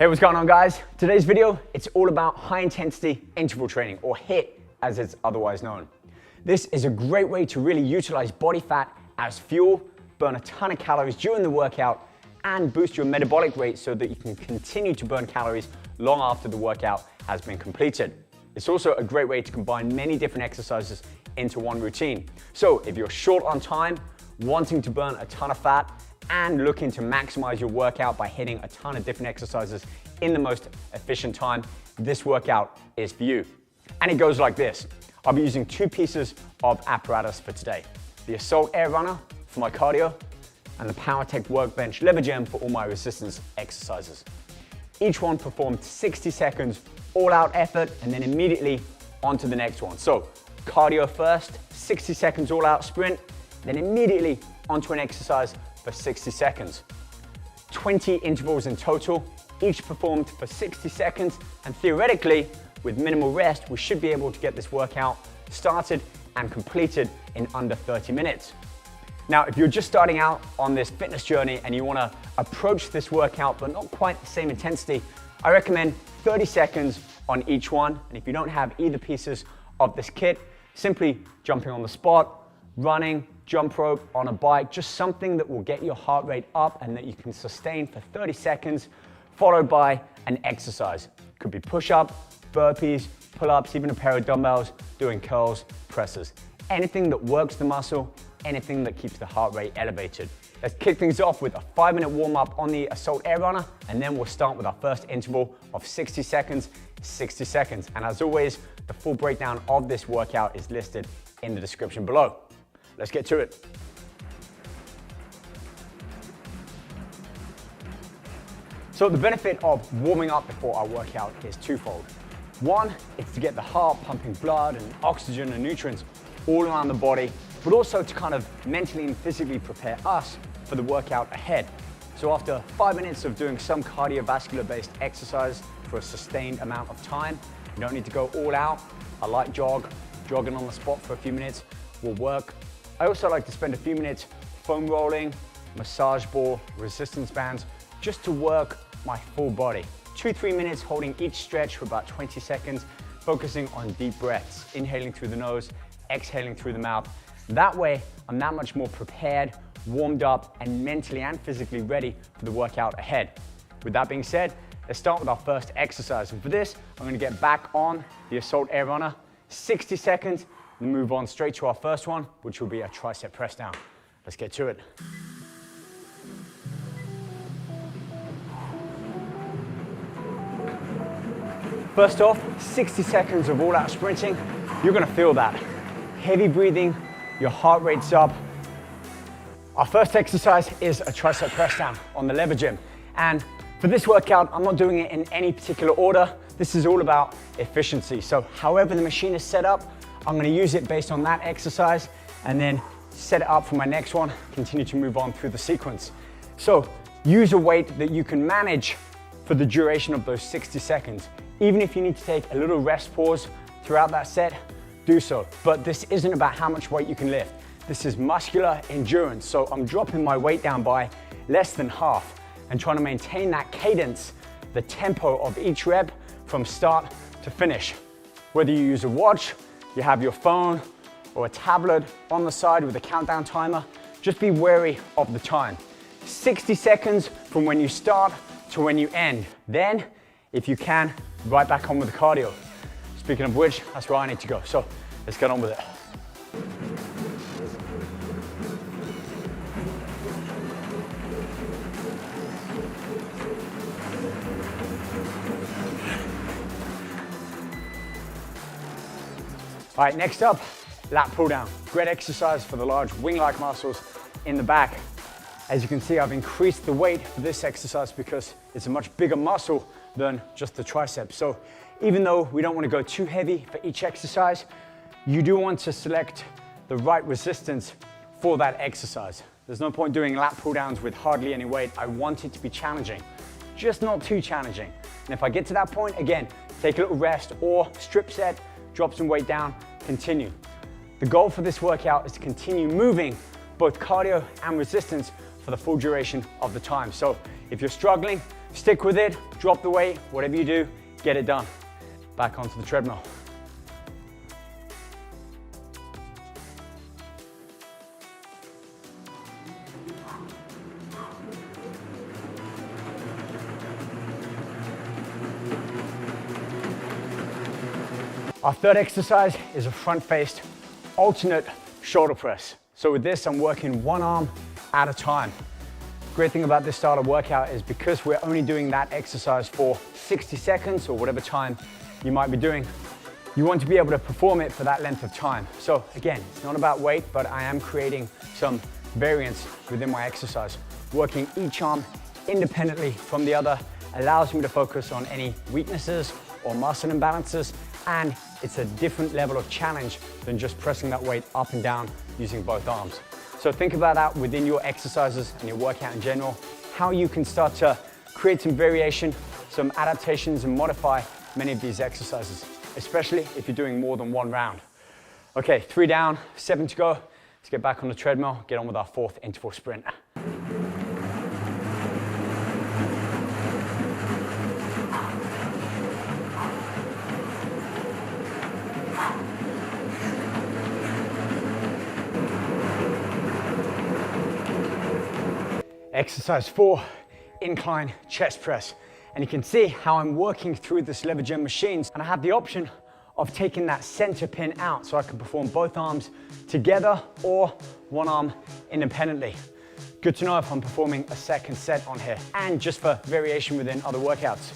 Hey, what's going on, guys? Today's video, it's all about high intensity interval training, or HIIT as it's otherwise known. This is a great way to really utilize body fat as fuel, burn a ton of calories during the workout, and boost your metabolic rate so that you can continue to burn calories long after the workout has been completed. It's also a great way to combine many different exercises into one routine. So if you're short on time, wanting to burn a ton of fat, and looking to maximize your workout by hitting a ton of different exercises in the most efficient time, this workout is for you. And it goes like this. I'll be using two pieces of apparatus for today. The Assault AirRunner for my cardio, and the Powertec Workbench Levergym for all my resistance exercises. Each one performed 60 seconds all-out effort, and then immediately onto the next one. So cardio first, 60 seconds all-out sprint, then immediately onto an exercise for 60 seconds. 20 intervals in total, each performed for 60 seconds, and theoretically, with minimal rest, we should be able to get this workout started and completed in under 30 minutes. Now, if you're just starting out on this fitness journey and you wanna approach this workout but not quite the same intensity, I recommend 30 seconds on each one. And if you don't have either pieces of this kit, simply jumping on the spot, running, jump rope, on a bike, just something that will get your heart rate up and that you can sustain for 30 seconds, followed by an exercise. Could be push-up, burpees, pull-ups, even a pair of dumbbells, doing curls, presses. Anything that works the muscle, anything that keeps the heart rate elevated. Let's kick things off with a 5-minute warm-up on the Assault AirRunner, and then we'll start with our first interval of 60 seconds, 60 seconds. And as always, the full breakdown of this workout is listed in the description below. Let's get to it. So the benefit of warming up before our workout is twofold. One, it's to get the heart pumping blood and oxygen and nutrients all around the body, but also to kind of mentally and physically prepare us for the workout ahead. So after 5 minutes of doing some cardiovascular based exercise for a sustained amount of time, you don't need to go all out. A light jog, jogging on the spot for a few minutes will work. I also like to spend a few minutes foam rolling, massage ball, resistance bands, just to work my full body. 2-3 minutes holding each stretch for about 20 seconds, focusing on deep breaths, inhaling through the nose, exhaling through the mouth. That way, I'm that much more prepared, warmed up, and mentally and physically ready for the workout ahead. With that being said, let's start with our first exercise. And for this, I'm gonna get back on the Assault AirRunner, 60 seconds, and move on straight to our first one, which will be a tricep press down. Let's get to it. First off, 60 seconds of all-out sprinting. You're gonna feel that. Heavy breathing, your heart rate's up. Our first exercise is a tricep press down on the Levergym. And for this workout, I'm not doing it in any particular order. This is all about efficiency. So however the machine is set up, I'm gonna use it based on that exercise and then set it up for my next one, continue to move on through the sequence. So use a weight that you can manage for the duration of those 60 seconds. Even if you need to take a little rest pause throughout that set, do so. But this isn't about how much weight you can lift. This is muscular endurance. So I'm dropping my weight down by less than half and trying to maintain that cadence, the tempo of each rep from start to finish. Whether you use a watch, you have your phone or a tablet on the side with a countdown timer, just be wary of the time. 60 seconds from when you start to when you end. Then, if you can, right back on with the cardio. Speaking of which, that's where I need to go. So let's get on with it. All right, next up, lat pulldown. Great exercise for the large wing-like muscles in the back. As you can see, I've increased the weight for this exercise because it's a much bigger muscle than just the tricep. So even though we don't want to go too heavy for each exercise, you do want to select the right resistance for that exercise. There's no point doing lat pulldowns with hardly any weight. I want it to be challenging, just not too challenging. And if I get to that point, again, take a little rest or strip set, drop some weight down, continue. The goal for this workout is to continue moving both cardio and resistance for the full duration of the time. So if you're struggling, Stick with it, drop the weight, whatever you do, get it done. Back onto the treadmill. Our third exercise is a front-faced alternate shoulder press. So with this, I'm working one arm at a time. Great thing about this style of workout is because we're only doing that exercise for 60 seconds or whatever time you might be doing, you want to be able to perform it for that length of time. So again, it's not about weight, but I am creating some variance within my exercise. Working each arm independently from the other allows me to focus on any weaknesses or muscle imbalances, and it's a different level of challenge than just pressing that weight up and down using both arms. So think about that within your exercises and your workout in general, how you can start to create some variation, some adaptations, and modify many of these exercises, especially if you're doing more than one round. Okay, 3 down, 7 to go. Let's get back on the treadmill, get on with our 4th interval sprint. Exercise 4, incline chest press. And you can see how I'm working through this Levergym machines, and I have the option of taking that center pin out so I can perform both arms together or one arm independently. Good to know if I'm performing a second set on here, and just for variation within other workouts.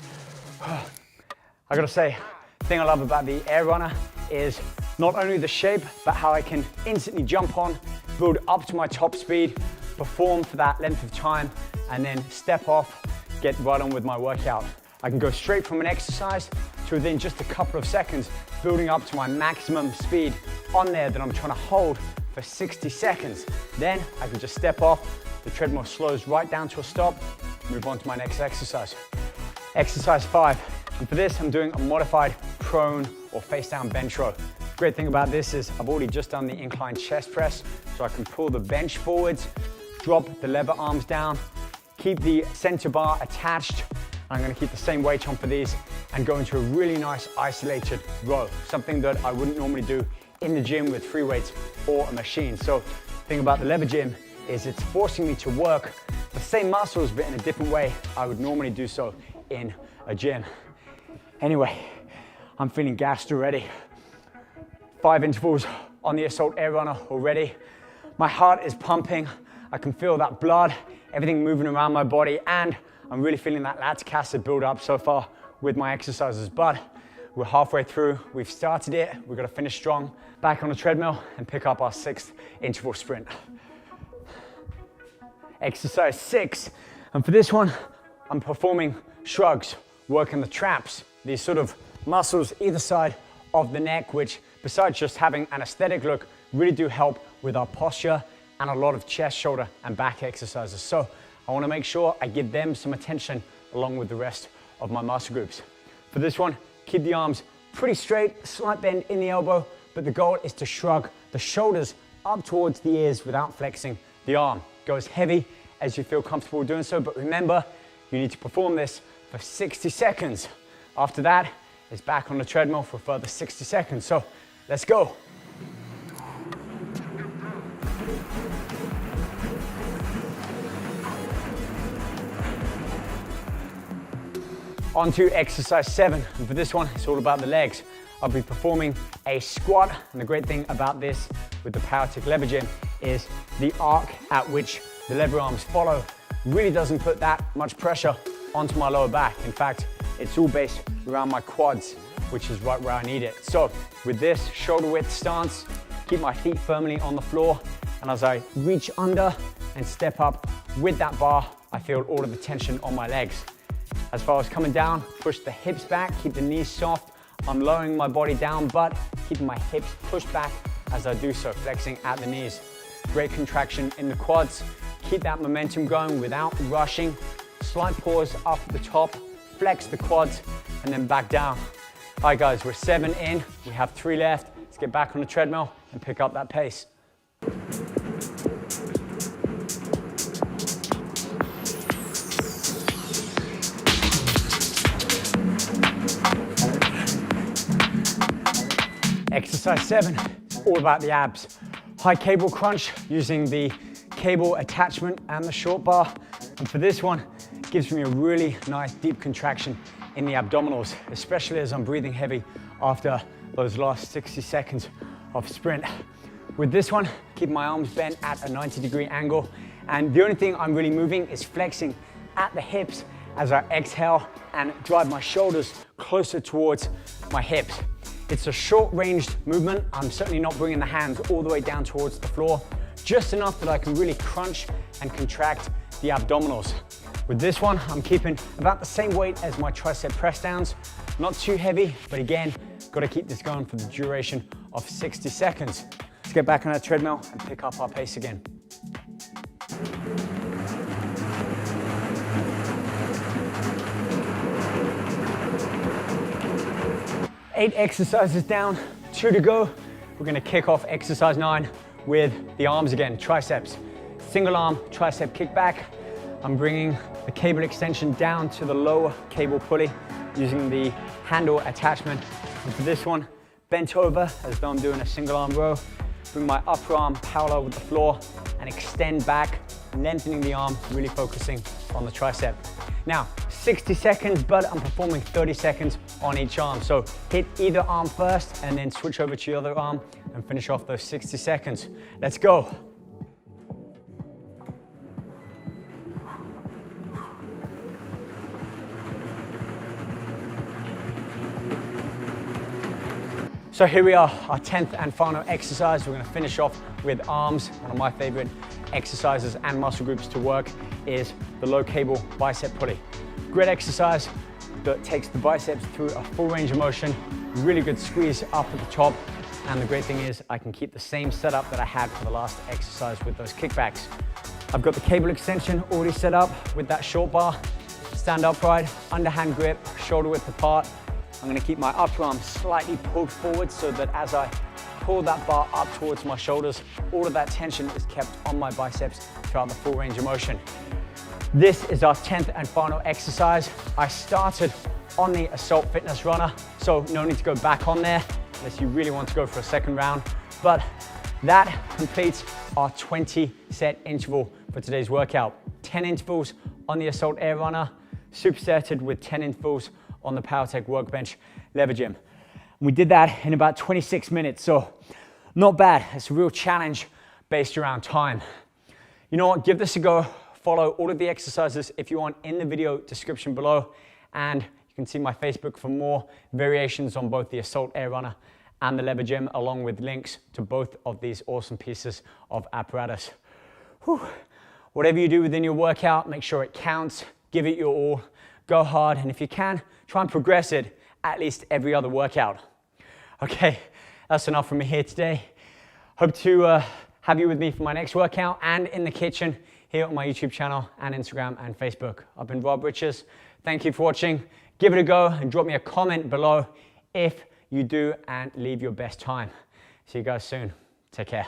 I gotta say, the thing I love about the AirRunner is not only the shape, but how I can instantly jump on, build up to my top speed, perform for that length of time, and then step off, get right on with my workout. I can go straight from an exercise to within just a couple of seconds, building up to my maximum speed on there that I'm trying to hold for 60 seconds. Then I can just step off, the treadmill slows right down to a stop, move on to my next exercise. Exercise 5, and for this I'm doing a modified prone or face down bench row. Great thing about this is I've already just done the incline chest press, so I can pull the bench forwards, drop the lever arms down, keep the center bar attached. I'm gonna keep the same weight on for these and go into a really nice isolated row, something that I wouldn't normally do in the gym with free weights or a machine. So the thing about the Levergym is it's forcing me to work the same muscles but in a different way I would normally do so in a gym. Anyway, I'm feeling gassed already. 5 intervals on the Assault AirRunner already. My heart is pumping. I can feel that blood, everything moving around my body, and I'm really feeling that lactic acid build up so far with my exercises. But we're halfway through, we've started it, we've got to finish strong. Back on the treadmill and pick up our 6th interval sprint. Exercise 6, and for this one, I'm performing shrugs, working the traps, these sort of muscles either side of the neck, which besides just having an aesthetic look, really do help with our posture and a lot of chest, shoulder, and back exercises. So I want to make sure I give them some attention along with the rest of my muscle groups. For this one, keep the arms pretty straight, slight bend in the elbow, but the goal is to shrug the shoulders up towards the ears without flexing the arm. Go as heavy as you feel comfortable doing so, but remember, you need to perform this for 60 seconds. After that, it's back on the treadmill for a further 60 seconds. So let's go. On to exercise 7, and for this one, it's all about the legs. I'll be performing a squat, and the great thing about this with the Powertec Levergym is the arc at which the lever arms follow really doesn't put that much pressure onto my lower back. In fact, it's all based around my quads, which is right where I need it. So with this shoulder width stance, keep my feet firmly on the floor, and as I reach under and step up with that bar, I feel all of the tension on my legs. As far as coming down, push the hips back, keep the knees soft. I'm lowering my body down, but keeping my hips pushed back as I do so, flexing at the knees. Great contraction in the quads. Keep that momentum going without rushing. Slight pause up at the top, flex the quads, and then back down. All right guys, we're 7 in, we have 3 left. Let's get back on the treadmill and pick up that pace. Exercise 7, it's all about the abs. High cable crunch using the cable attachment and the short bar. And for this one, it gives me a really nice deep contraction in the abdominals, especially as I'm breathing heavy after those last 60 seconds of sprint. With this one, keep my arms bent at a 90-degree angle. And the only thing I'm really moving is flexing at the hips as I exhale and drive my shoulders closer towards my hips. It's a short-ranged movement. I'm certainly not bringing the hands all the way down towards the floor, just enough that I can really crunch and contract the abdominals. With this one, I'm keeping about the same weight as my tricep press downs. Not too heavy, but again, gotta keep this going for the duration of 60 seconds. Let's get back on our treadmill and pick up our pace again. Eight exercises down, 2 to go. We're gonna kick off exercise 9 with the arms again, triceps. Single arm tricep kickback. I'm bringing the cable extension down to the lower cable pulley using the handle attachment. And for this one, bent over as though I'm doing a single arm row. Bring my upper arm parallel with the floor and extend back, lengthening the arm, really focusing on the tricep. Now, 60 seconds, but I'm performing 30 seconds on each arm. So hit either arm first and then switch over to the other arm and finish off those 60 seconds. Let's go. So here we are, our 10th and final exercise. We're gonna finish off with arms. One of my favorite exercises and muscle groups to work is the low cable bicep pulley. Great exercise that takes the biceps through a full range of motion, really good squeeze up at the top. And the great thing is I can keep the same setup that I had for the last exercise with those kickbacks. I've got the cable extension already set up with that short bar. Stand upright, underhand grip, shoulder width apart. I'm gonna keep my upper arm slightly pulled forward so that as I pull that bar up towards my shoulders, all of that tension is kept on my biceps throughout the full range of motion. This is our 10th and final exercise. I started on the Assault Fitness Runner, so no need to go back on there unless you really want to go for a second round. But that completes our 20 set interval for today's workout. 10 intervals on the Assault AirRunner, supersetted with 10 intervals on the Powertec workbench Levergym. We did that in about 26 minutes, so not bad. It's a real challenge based around time. You know what, give this a go. Follow all of the exercises if you want in the video description below, and you can see my Facebook for more variations on both the Assault AirRunner and the Levergym, along with links to both of these awesome pieces of apparatus. Whew. Whatever you do within your workout, make sure it counts, give it your all, go hard, and if you can, try and progress it at least every other workout. Okay, that's enough from me here today. Hope to have you with me for my next workout and in the kitchen here on my YouTube channel and Instagram and Facebook. I've been Rob Riches. Thank you for watching. Give it a go and drop me a comment below if you do and leave your best time. See you guys soon. Take care.